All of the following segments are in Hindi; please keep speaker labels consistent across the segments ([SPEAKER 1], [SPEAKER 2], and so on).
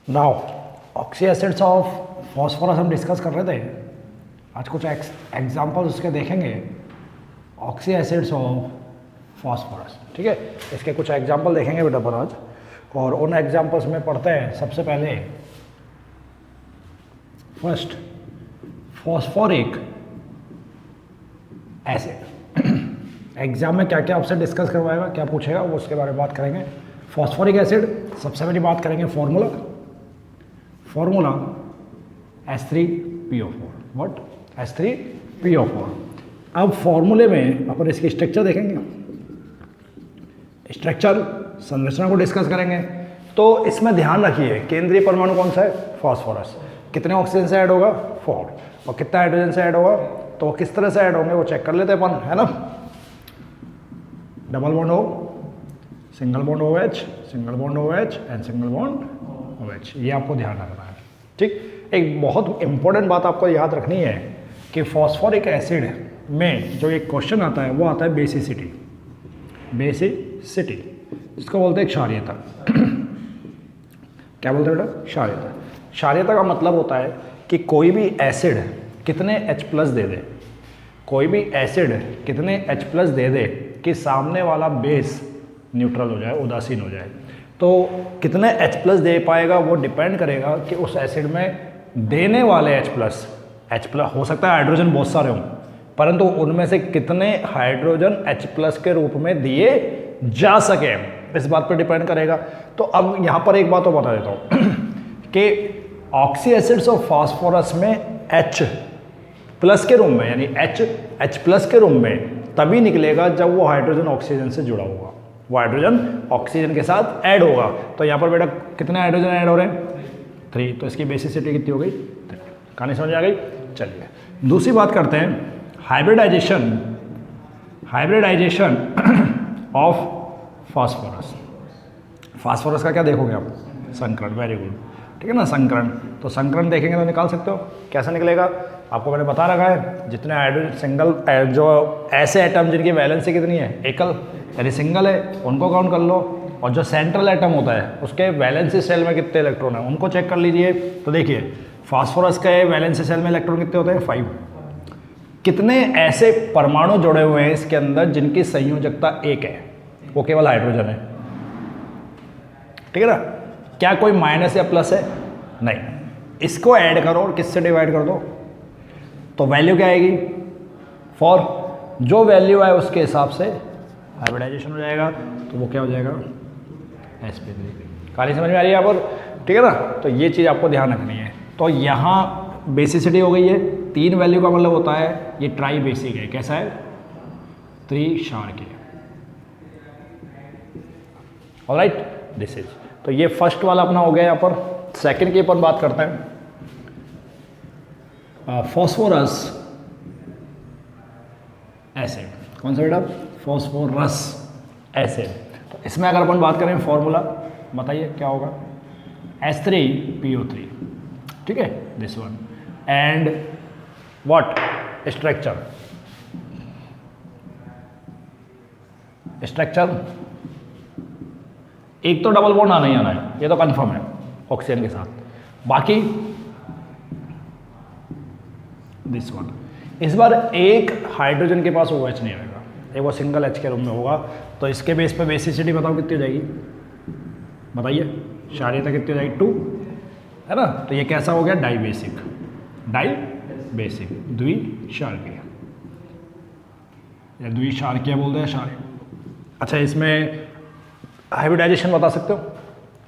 [SPEAKER 1] Now oxy acids of phosphorus हम डिस्कस कर रहे थे। आज कुछ एग्जांपल्स उसके देखेंगे, ऑक्सी एसिड्स ऑफ फॉस्फोरस। ठीक है, इसके कुछ एग्जांपल देखेंगे बेटा पर आज, और उन एग्जांपल्स में पढ़ते हैं। सबसे पहले फर्स्ट फॉस्फोरिक एसिड। एग्जाम में क्या क्या आपसे डिस्कस करवाएगा, क्या पूछेगा, वो उसके बारे में बात करेंगे। फॉस्फोरिक एसिड सबसे पहले बात करेंगे फॉर्मूला H3PO4। व्हाट? H3PO4। अब फॉर्मूले में अपन इसकी स्ट्रक्चर देखेंगे, स्ट्रक्चर संरचना को डिस्कस करेंगे। तो इसमें ध्यान रखिए केंद्रीय परमाणु कौन सा है? फॉस्फोरस। कितने ऑक्सीजन से ऐड होगा? 4। और कितना हाइड्रोजन से ऐड होगा? तो किस तरह से ऐड होंगे वो चेक कर लेते हैं अपन, है ना। Double bond O, single bond OH, single bond OH and single bond OH। ये आपको ध्यान रखना है। ठीक, एक बहुत इंपॉर्टेंट बात आपको याद रखनी है कि फॉस्फोरिक एसिड में जो एक क्वेश्चन आता है वो आता है बेसिसिटी। बेसिसिटी इसको बोलते हैं क्षारीयता। क्या बोलते हैं बेटा? क्षारीयता। क्षारीयता का मतलब होता है कि कोई भी एसिड कितने H+ दे दे, कोई भी एसिड कितने H+ दे दे कि सामने वाला बेस न्यूट्रल हो जाए, उदासीन हो जाए। तो कितने H+ दे पाएगा वो डिपेंड करेगा कि उस एसिड में देने वाले H+ हो सकता है हाइड्रोजन बहुत सारे हों, परंतु उनमें से कितने हाइड्रोजन H+ के रूप में दिए जा सके, इस बात पर डिपेंड करेगा। तो अब यहाँ पर एक बात और बता देता हूँ कि ऑक्सी एसिड्स ऑफ फास्फोरस में H+ के रूप में, यानी H+ के रूप में तभी निकलेगा जब वो हाइड्रोजन ऑक्सीजन से जुड़ा होगा, वो हाइड्रोजन ऑक्सीजन के साथ ऐड होगा। तो यहाँ पर बेटा कितने हाइड्रोजन ऐड हो रहे हैं? 3। तो इसकी बेसिसिटी कितनी हो गई? 3। कहानी समझ आ गई? चलिए दूसरी बात करते हैं, हाइब्रिडाइजेशन ऑफ फास्फोरस। फास्फोरस का क्या देखोगे आप? संकरण। वेरी गुड, ठीक है ना, संकरण। तो संकरण देखेंगे तो निकाल सकते हो। कैसे निकलेगा? आपको मैंने बता रखा है, जितने हाइड्रोजन सिंगल जो ऐसे एटम जिनकी वैलेंसी कितनी है? एकल, यानी सिंगल है, उनको काउंट कर लो। और जो सेंट्रल एटम होता है उसके वैलेंसी सेल में कितने इलेक्ट्रॉन हैं उनको चेक कर लीजिए। तो देखिए फास्फोरस के वैलेंसी सेल में इलेक्ट्रॉन कितने होते हैं? 5। कितने ऐसे परमाणु जुड़े हुए हैं इसके अंदर जिनकी संयोजकता 1 है? वो केवल हाइड्रोजन है। ठीक है ना। क्या कोई माइनस या प्लस है? नहीं। इसको ऐड करो और किससे डिवाइड कर दो तो वैल्यू क्या आएगी? 4। जो वैल्यू आए उसके हिसाब से हाइब्रिडाइजेशन हो जाएगा। तो वो क्या हो जाएगा? sp3। कहानी समझ में आ रही है यहाँ पर? ठीक है ना। तो ये चीज़ आपको ध्यान रखनी है। तो यहाँ बेसिसिटी हो गई है 3 वैल्यू का मतलब होता है ये ट्राई बेसिक है। कैसा है? त्रिक्षारकीय। Alright, this is. तो ये फर्स्ट वाला अपना हो गया। यहाँ पर सेकंड की अपन बात करते हैं, फॉस्फोरस एसिड। कौन सा बेटा? Phosphorous acid. तो इसमें अगर अपन बात करें फॉर्मूला बताइए क्या होगा? H3PO3। ठीक है, this one. And what? Structure. एक तो डबल बॉन्ड आना ही आना है, ये तो कंफर्म है ऑक्सीजन के साथ। बाकी दिस वन। इस बार एक हाइड्रोजन के पास OH नहीं आएगा, एक वो सिंगल H के रूप में होगा। तो इसके बेस पे बेसिसिटी बताओ कितनी हो जाएगी? बताइए, क्षारीयता कितनी हो जाएगी? 2, है ना। तो ये कैसा हो गया? डाई बेसिक द्विक्षारकीय, या द्विक्षारकीय बोलते हैं, क्षारीय। अच्छा, इसमें हाइब्रिडाइजेशन बता सकते हो?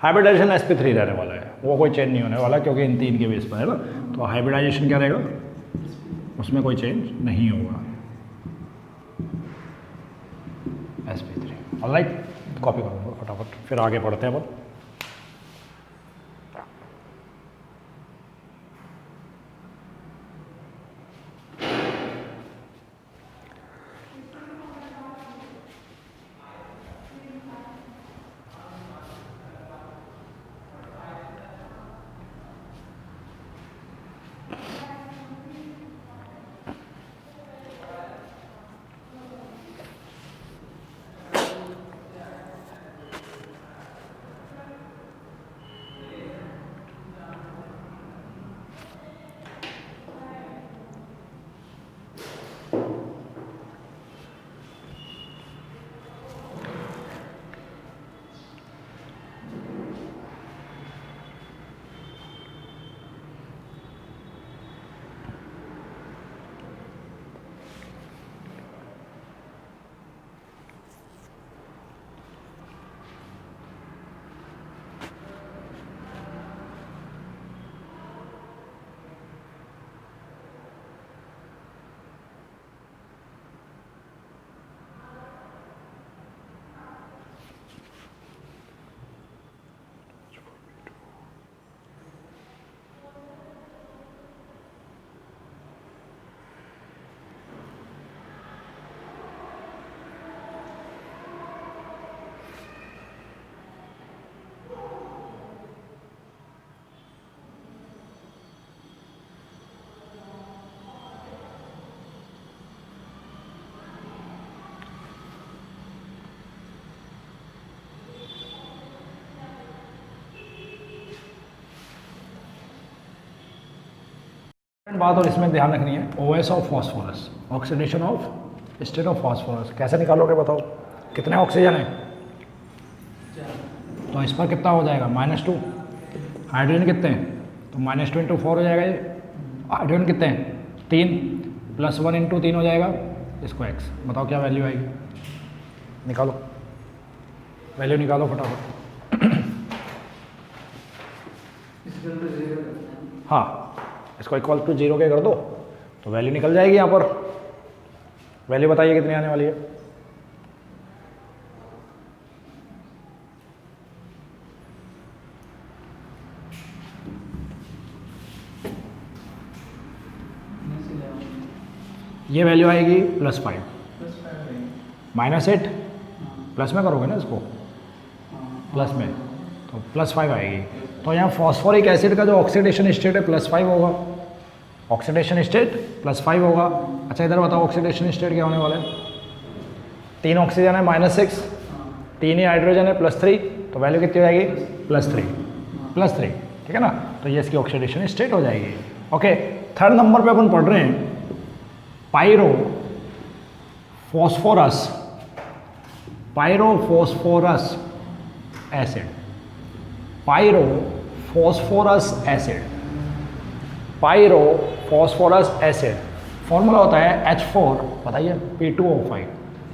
[SPEAKER 1] हाइब्रिडाइजेशन sp3 रहने वाला है, वो कोई चेंज नहीं होने वाला क्योंकि इन 3 के बेस पर है ना। तो हाइब्रिडाइजेशन क्या रहेगा? उसमें कोई चेंज नहीं होगा, sp3। ऑलराइट, कॉपी करो फटाफट, फिर आगे पढ़ते हैं अपन। बात और इसमें ध्यान रखनी है, OS of phosphorus, oxidation of state of phosphorus कैसे निकालोगे बताओ? कितने ऑक्सीजन है? तो इस पर कितना हो जाएगा? -2। हाइड्रोजन कितने हैं? तो -2 × 4 हो जाएगा ये। हाइड्रोजन कितने हैं? 3 + 1 × 3 हो जाएगा, इसको x। बताओ क्या वैल्यू आएगी? निकालो, वैल्यू निकालो फटाफट। हाँ, इसको = 0 के कर दो तो वैल्यू निकल जाएगी। यहाँ पर वैल्यू बताइए कितनी आने वाली है? ये वैल्यू आएगी +5 -8 प्लस में करोगे ना इसको, प्लस में, तो +5 आएगी। तो यहाँ फॉस्फोरिक एसिड का जो ऑक्सीडेशन स्टेट है +5 होगा, ऑक्सीडेशन स्टेट +5 होगा। अच्छा इधर बताओ ऑक्सीडेशन स्टेट क्या होने वाला है? 3 ऑक्सीजन है -6, 3 ही हाइड्रोजन है +3, तो वैल्यू कितनी हो जाएगी? +3, ठीक है ना? तो ये इसकी ऑक्सीडेशन स्टेट हो जाएगी। ओके, थर्ड नंबर पे अपन पढ़ रहे हैं पायरोफॉस्फोरस एसिड। पायरोफॉस्फोरस एसिड फॉर्मूला होता है H4, बताइए, P2O5।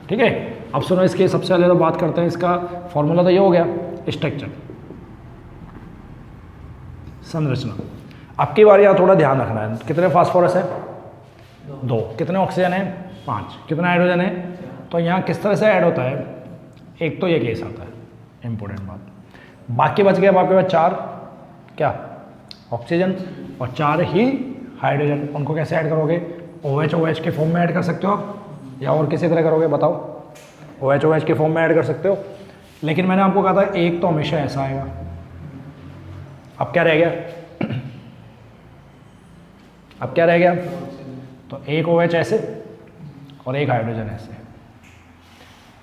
[SPEAKER 1] ठीक है, अब सुनो इसके सबसे पहले तो बात करते हैं इसका फॉर्मूला। तो ये हो गया स्ट्रक्चर, संरचना। अब की बार यहाँ थोड़ा ध्यान रखना है, कितने फास्फोरस है? 2। कितने ऑक्सीजन है? 5। कितना हाइड्रोजन है? तो यहाँ किस तरह से ऐड होता है? एक तो ये केस आता है, इंपॉर्टेंट बात। बाकी बच गया आपके पास 4 क्या ऑक्सीजन और 4 ही हाइड्रोजन। उनको कैसे ऐड करोगे? OH के फॉर्म में ऐड कर सकते हो आप, या और किसी तरह करोगे बताओ? OH के फॉर्म में ऐड कर सकते हो, लेकिन मैंने आपको कहा था एक तो हमेशा ऐसा आएगा। अब क्या रह गया? अब क्या रह गया? तो एक OH ऐसे और एक हाइड्रोजन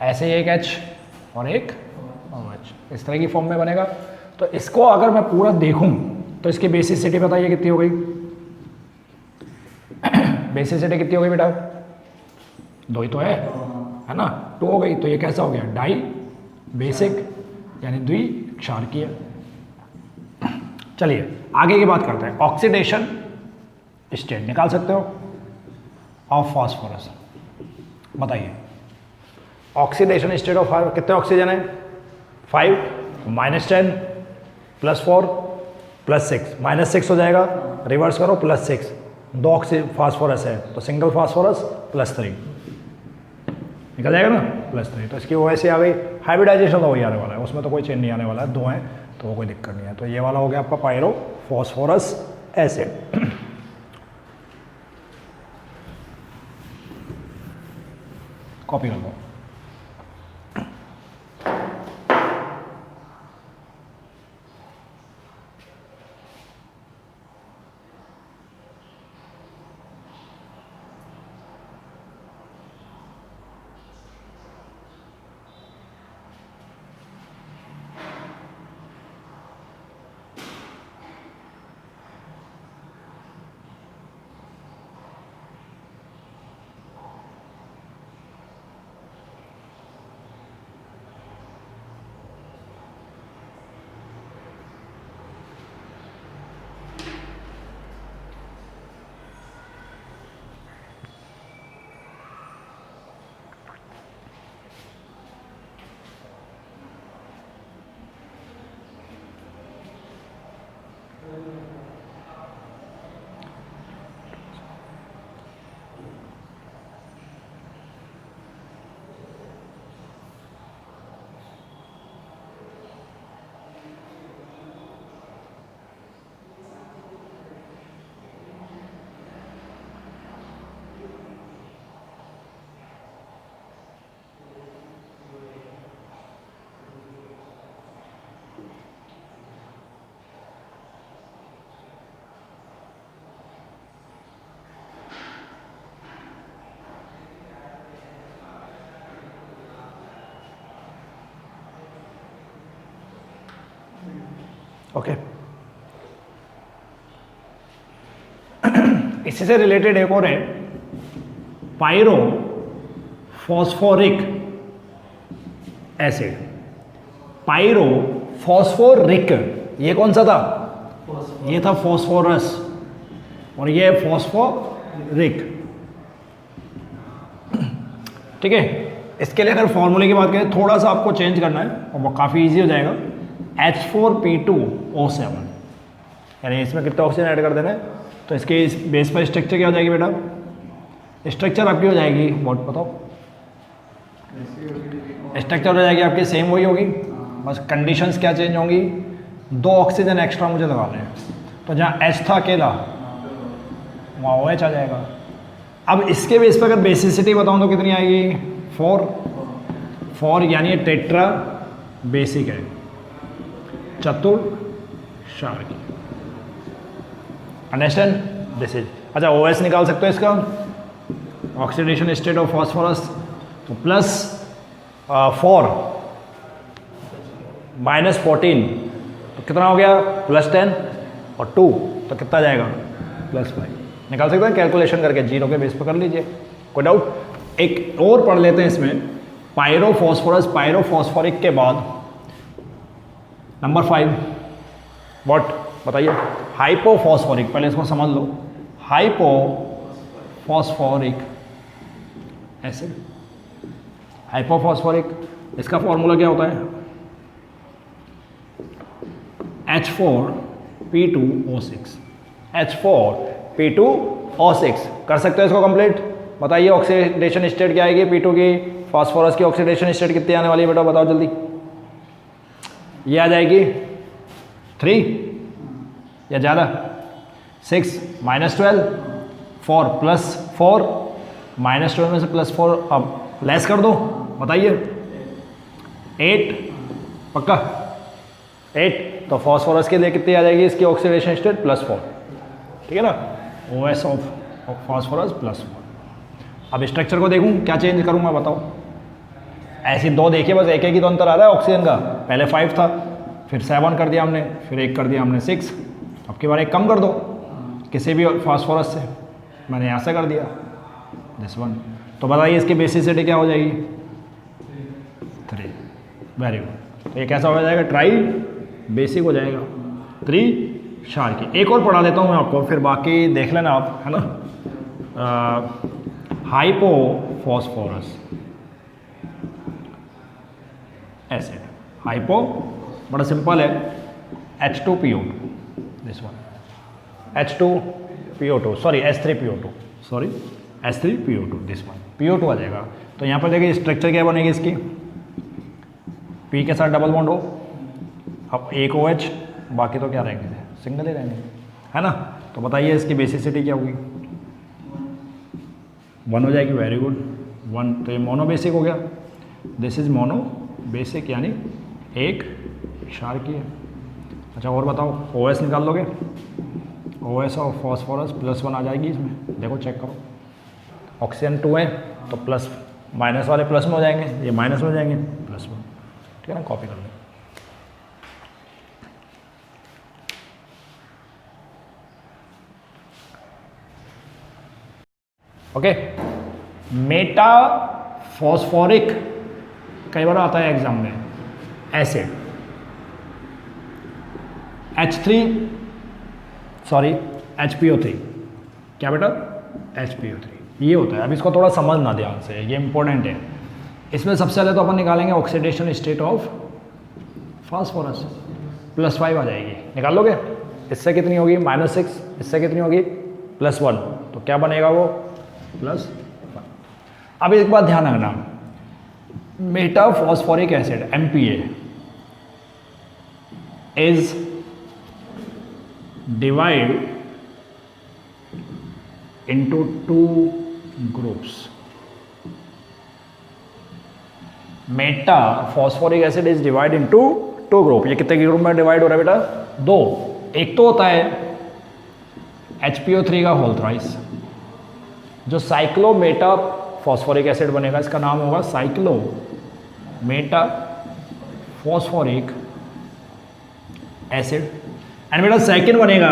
[SPEAKER 1] ऐसे एक H और एक OH, इस तरह की फॉर्म में बनेगा। तो इसको अगर मैं पूरा देखूं तो इसकी बेसिसिटी बताइए कितनी हो गई? बेसिसिटी कितनी हो गई बेटा? 2 ही तो है ना? 2 हो गई। तो ये कैसा हो गया? डाई बेसिक, यानी द्विक्षारकीय। चलिए आगे की बात करते हैं। ऑक्सीडेशन स्टेट निकाल सकते हो ऑफ फॉस्फोरस, बताइए। ऑक्सीडेशन स्टेट ऑफ कितने ऑक्सीजन है? 5 -10 +4 +6 -6 हो जाएगा, रिवर्स करो +6, 2 फास्फोरस है तो सिंगल फास्फोरस +3 निकल जाएगा ना, +3। तो इसकी OS आ गई। हाइब्रिडाइजेशन तो वही आने वाला है, उसमें तो कोई चेंज नहीं आने वाला है, 2 हैं तो कोई दिक्कत नहीं है। तो ये वाला हो गया आपका पायरोफॉस्फोरस एसिड। कॉपी कर लो। ओके इसी से रिलेटेड एक और है, pyro phosphoric acid. Pyro phosphoric, ये कौन सा था? ये था फॉस्फोरस, और ये फॉस्फोरिक। ठीक है, इसके लिए अगर फॉर्मूले की बात करें थोड़ा सा आपको चेंज करना है और वो काफ़ी इजी हो जाएगा। H4P2O7, यानी इसमें कितना ऑक्सीजन ऐड कर देना है, तो इसके इस बेस पर स्ट्रक्चर क्या हो जाएगी बेटा? स्ट्रक्चर आपकी हो जाएगी, बहुत बताओ, स्ट्रक्चर हो जाएगी आपकी सेम वही होगी, बस कंडीशंस क्या चेंज होंगी, 2 ऑक्सीजन एक्स्ट्रा मुझे लगाने हैं, तो जहाँ H था अकेला वहाँ OH आ जाएगा। अब इसके बेस पर अगर बेसिसिटी बताऊँ तो कितनी आएगी? 4 यानी ये टेट्रा बेसिक है, चतुर क्षारकीय। Understand this is. अच्छा, OS निकाल सकते हो इसका, ऑक्सीडेशन स्टेट ऑफ फॉस्फोरस, तो +4 -14 तो कितना हो गया? +10, और 2 तो कितना जाएगा? +5। निकाल सकते हैं कैलकुलेशन करके, 0 के बेस पर कर लीजिए, कोई डाउट? एक और पढ़ लेते हैं इसमें, पायरोफॉस्फोरस, पायरोफॉस्फोरिक के बाद नंबर 5 व्हाट बताइए? हाइपोफॉस्फोरिक। पहले इसको समझ लो, हाइपोफॉस्फोरिक एसिड। हाइपोफॉस्फोरिक, इसका फॉर्मूला क्या होता है? H4P2O6। H4P2O6 कर सकते हो इसको कंप्लीट? बताइए ऑक्सीडेशन स्टेट क्या आएगी P2 की? फास्फोरस की ऑक्सीडेशन स्टेट कितनी आने वाली है बेटा, बताओ जल्दी। ये आ जाएगी 3 या ज़्यादा? 6 -12, 4 +4, -12 में से +4 अब लेस कर दो, बताइए। 8 पक्का? 8 तो फास्फोरस के लिए कितनी आ जाएगी इसकी ऑक्सीडेशन स्टेट? +4, ठीक है ना? OS of phosphorus +4। अब स्ट्रक्चर को देखूं, क्या चेंज करूं मैं, बताओ। ऐसी 2 देखिए, बस एक ही तो अंतर आ रहा है ऑक्सीजन का। पहले 5 था, फिर 7 कर दिया हमने, फिर 1 कर दिया हमने 6। अब की बार 1 कम कर दो किसी भी फास्फोरस से, मैंने यहाँ से कर दिया दिस वन। तो बताइए इसकी बेसिसिटी क्या हो जाएगी? 3। Very good. तो ये कैसा हो जाएगा? ट्राई बेसिक हो जाएगा, 3 क्षारकीय। एक और पढ़ा देता हूँ मैं आपको, फिर बाकी देख लेना आप, है ना? हाइपोफॉस्फोरस एसिड, हाइपो बड़ा सिंपल है, H2PO2 this one, H2PO2 sorry H3PO2 sorry H3PO2 this one, PO2 आ जाएगा। तो यहाँ पर देखिए स्ट्रक्चर क्या बनेगी इसकी, P के साथ डबल बॉन्ड हो, अब एक OH, बाकी तो क्या रहेंगे? सिंगल ही रहेंगे, है ना? तो बताइए इसकी बेसिसिटी क्या होगी? 1 हो जाएगी। Very good, 1। तो ये मोनो बेसिक हो गया, दिस इज मोनो बेसिक, यानी एक क्षारकीय। अच्छा और बताओ, OS निकाल लोगे? OS और फॉस्फोरस +1 आ जाएगी इसमें, देखो चेक करो। ऑक्सीजन 2 है तो प्लस माइनस वाले प्लस में हो जाएंगे, ये माइनस में हो जाएंगे, +1, ठीक है ना? कॉपी कर लें। ओके, मेटा फॉस्फोरिक कई बार आता है एग्जाम में, एसिड HPO3, क्या बेटा? HPO3 ये होता है। अब इसको थोड़ा समझना ध्यान से, ये इंपॉर्टेंट है। इसमें सबसे पहले तो अपन निकालेंगे ऑक्सीडेशन स्टेट ऑफ फास्फोरस, +5 आ जाएगी, निकाल लोगे? इससे कितनी होगी? -6, इससे कितनी होगी? +1, तो क्या बनेगा वो? +1। अब एक बात ध्यान रखना, Meta phosphoric acid MPA is divide into 2 groups. Meta phosphoric acid is divide into 2 group. ये कितने ग्रुप में डिवाइड हो रहा है बेटा? 2। एक तो होता है HPO3 का होल थ्राइस, जो साइक्लो मेटा फॉस्फोरिक एसिड बनेगा, इसका नाम होगा cyclo Meta phosphoric acid. And बेटा सेकेंड बनेगा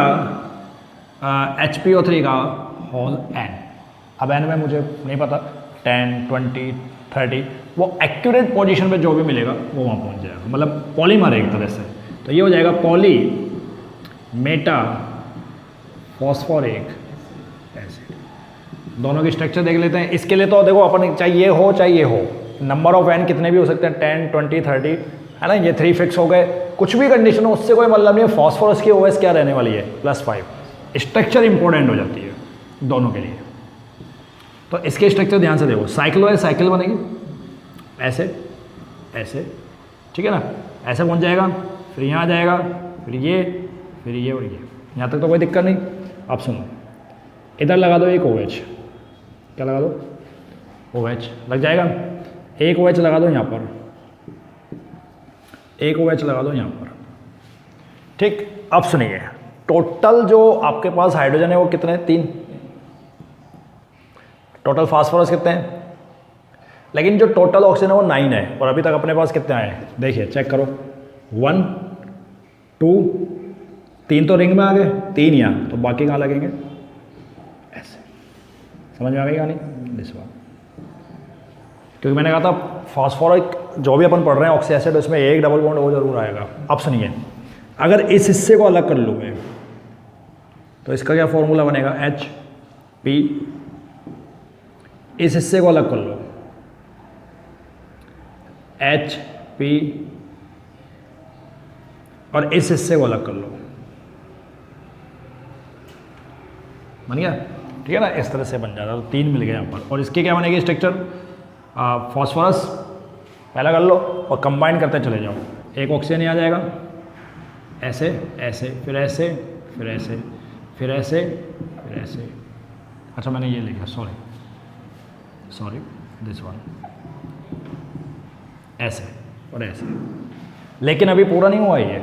[SPEAKER 1] HPO3 का होल n। अब n में मुझे नहीं पता, 10, 20, 30, वो एक्यूरेट पोजीशन पे जो भी मिलेगा वो वहाँ पहुँच जाएगा, मतलब पॉलीमर है एक तरह से। तो ये हो जाएगा पॉली मेटा फॉस्फोरिक एसिड। दोनों की स्ट्रक्चर देख लेते हैं। इसके लिए तो देखो अपन चाहे ये हो चाहे ये हो, नंबर ऑफ n कितने भी हो सकते हैं, 10, 20, 30, है ना, ये 3 फिक्स हो गए। कुछ भी कंडीशन हो उससे कोई मतलब नहीं है। फॉस्फोरस की OS क्या रहने वाली है, +5। स्ट्रक्चर इंपॉर्टेंट हो जाती है दोनों के लिए। तो इसके स्ट्रक्चर ध्यान से देखो, साइकिल है, साइकिल बनेगी ऐसे ऐसे, ठीक है ना, ऐसे पहुंच जाएगा, फिर यहाँ आ जाएगा, फिर ये और ये, यहाँ तक तो कोई दिक्कत नहीं। अब सुनो, इधर लगा दो एक OH, क्या लगा दो, OH लग जाएगा। एक OH लगा दो यहाँ पर, एक OH लगा दो यहाँ पर, ठीक। अब सुनिए, टोटल जो आपके पास हाइड्रोजन है वो कितने हैं, 3। टोटल फास्फोरस कितने हैं, लेकिन जो टोटल ऑक्सीजन है वो 9 है। और अभी तक अपने पास कितने आए हैं, देखिए चेक करो, 1, 2, 3 तो रिंग में आ गए, 3 यहाँ, तो बाकी कहाँ लगेंगे, ऐसे। समझ में आ गई कहानी, दिस वन। क्योंकि मैंने कहा था फास्फोरिक जो भी अपन पढ़ रहे हैं ऑक्सी एसिड, उसमें एक डबल बॉन्ड वो जरूर आएगा। अब सुनिए, अगर इस हिस्से को अलग कर लूँ मैं, तो इसका क्या फॉर्मूला बनेगा, H+, इस हिस्से को अलग कर लो, H+, और इस हिस्से को अलग कर लो, बन गया, ठीक है ना, इस तरह से बन जाता है। तो 3 मिल गए यहाँ पर। और इसके क्या बनेगी स्ट्रक्चर, फॉस्फोरस पहला कर लो और कंबाइन करते चले जाओ। एक ऑक्सीजन आ जाएगा, ऐसे ऐसे, फिर ऐसे, फिर ऐसे, फिर ऐसे, फिर ऐसे। अच्छा मैंने ये लिखा, सॉरी दिस वन, ऐसे और ऐसे। लेकिन अभी पूरा नहीं हुआ ये,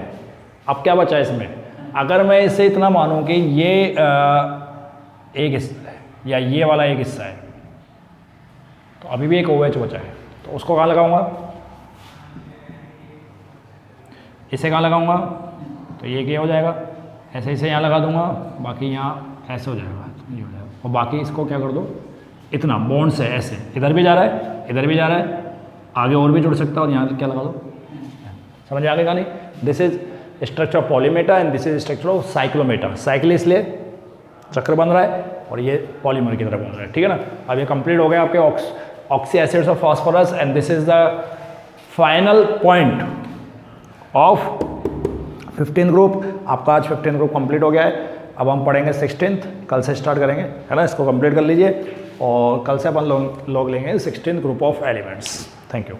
[SPEAKER 1] अब क्या बचा इसमें। अगर मैं इसे इतना मानूं कि ये एक हिस्सा है या ये वाला एक हिस्सा है, तो अभी भी एक OH बचा है, तो उसको कहाँ लगाऊंगा, इसे कहाँ लगाऊंगा, तो ये क्या हो जाएगा, ऐसे इसे यहाँ लगा दूंगा, बाकी यहाँ ऐसे हो जाएगा, ये हो जाएगा। और बाकी इसको क्या कर दो, इतना बॉन्ड से ऐसे, इधर भी जा रहा है, इधर भी जा रहा है, आगे और भी जुड़ सकता है, और यहाँ क्या लगा दो। समझ आ गया नहीं, this is structure of polymeta and this is structure of cyclometa. Cycle इसलिए चक्र बन रहा है और ये पॉलीमर की तरह बन रहा है, ठीक है ना। अब ये कंप्लीट हो गया आपके oxy acids of phosphorus, and this is the final point of 15 group. आपका आज 15 ग्रुप कंप्लीट हो गया है। अब हम पढ़ेंगे 16th, कल से स्टार्ट करेंगे, है ना। इसको कंप्लीट कर लीजिए और कल से अपन लोग लेंगे 16th group of elements. Thank you.